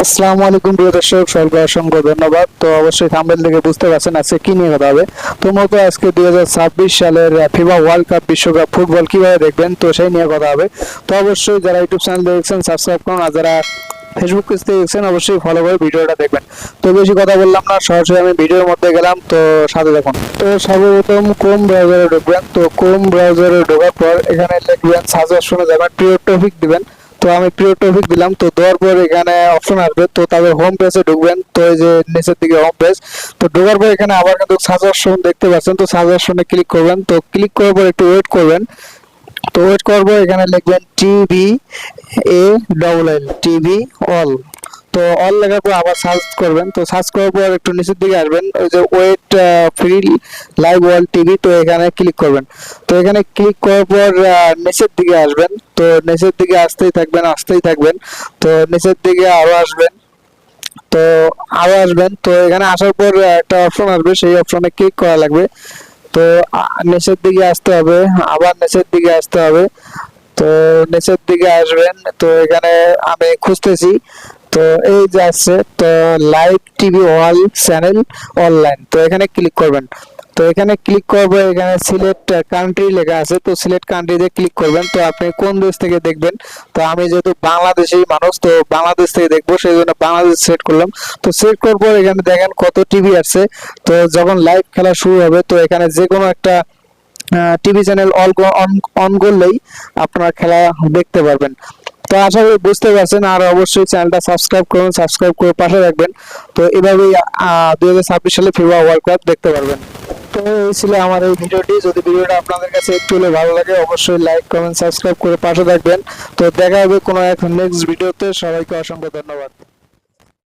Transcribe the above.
আসসালামু আলাইকুম প্রিয় দর্শক, সবাইকে অসংখ্য ধন্যবাদ। তো অবশ্যই থাম্বনেল থেকে বুঝতে পারছেন আজকে কি নিয়ে কথা হবে। তো মূলত আজকে 2026 সালের ফিফা ওয়ার্ল্ড কাপ বিশ্বকাপ ফুটবল কিভাবে দেখবেন তো সেই নিয়ে কথা হবে। তো অবশ্যই যারা ইউটিউব চ্যানেল দেখছেন সাবস্ক্রাইব করুন, আর যারা ফেসবুক পেজ থেকে দেখছেন অবশ্যই ফলো করে ভিডিওটা দেখবেন। তো বেশি কথা বললাম না, সরাসরি আমি ভিডিওর মধ্যে গেলাম। তো সাথে দেখুন। তো সর্বপ্রথম ক্রোম ব্রাউজারে ঢুকবেন। তো ক্রোম ব্রাউজারে ঢোকার পর এখানে লিখবেন সাজেশনে যাবেন, প্রিয় টপিক দিবেন। তো আমি প্রিয় টপিক দিলাম। তো দেওয়ার পর এখানে অপশন আসবে, তো তাদের হোম পেজে ঢুকবেন। তো এই যে নিচের দিকে হোম পেজ, তো ঢোকার পর এখানে আবার কিন্তু সাজেশন দেখতে পাচ্ছেন। তো সাজেশনে ক্লিক করবেন। তো ক্লিক করার পর একটু ওয়েট করবেন। তো ওয়েট করবো, এখানে লিখবেন টিভি এল টিভি অল। তো অল লেখার পর আবার সার্চ করবেন। তো সার্চ করার পর একটু নিচের দিকে আসবেন, ওই যে wait free live world TV, তো এখানে ক্লিক করবেন। তো এখানে ক্লিক করার পর নিচের দিকে আসবেন। তো নিচের দিকে আসতেই থাকবেন। তো নিচের দিকে আরো আসবেন। তো আরো আসবেন। তো এখানে আসার পর একটা অপশন আসবে, সেই অপশনে ক্লিক করা লাগবে। তো নিচের দিকে আসতে হবে, আবার নিচের দিকে আসতে হবে। তো নিচের দিকে আসবেন। তো এখানে আমি খুঁজতেছি। তো এই যে আসছে, তো লাইভ টিভি ওয়াল চ্যানেল অনলাইন, তো এখানে ক্লিক করবেন। তো এখানে ক্লিক করবো, এখানে সিলেক্ট কান্ট্রি লেখা আছে, তো সিলেক্ট কান্ট্রিতে ক্লিক করবেন। তো আপনি কোন দেশ থেকে দেখবেন। তো আমি যেহেতু বাংলাদেশি মানুষ, তো বাংলাদেশ থেকে দেখবো, সেই জন্য বাংলাদেশ সেট করলাম। তো সেট করার পর এখানে দেখেন কত টিভি আছে। তো যখন লাইভ খেলা শুরু হবে, তো এখানে যে কোনো একটা টিভি চ্যানেল অন অন করলেই আপনারা খেলা দেখতে পারবেন। তো আশা করি বুঝতে পারছেন, আর অবশ্যই চ্যানেলটা সাবস্ক্রাইব করুন, সাবস্ক্রাইব করে পাশে রাখবেন। তো এভাবেই 2026 সালে ফিফা ওয়ার্ল্ড কাপ দেখতে পারবেন। তো এই ছিল আমার এই ভিডিওটি। যদি ভিডিওটা আপনাদের কাছে একটু হলে ভালো লাগে, অবশ্যই লাইক কমেন্ট সাবস্ক্রাইব করে পাশে থাকবেন। তো দেখা হবে কোনো এক নেক্সট ভিডিওতে। সবাইকে অসংখ্য ধন্যবাদ।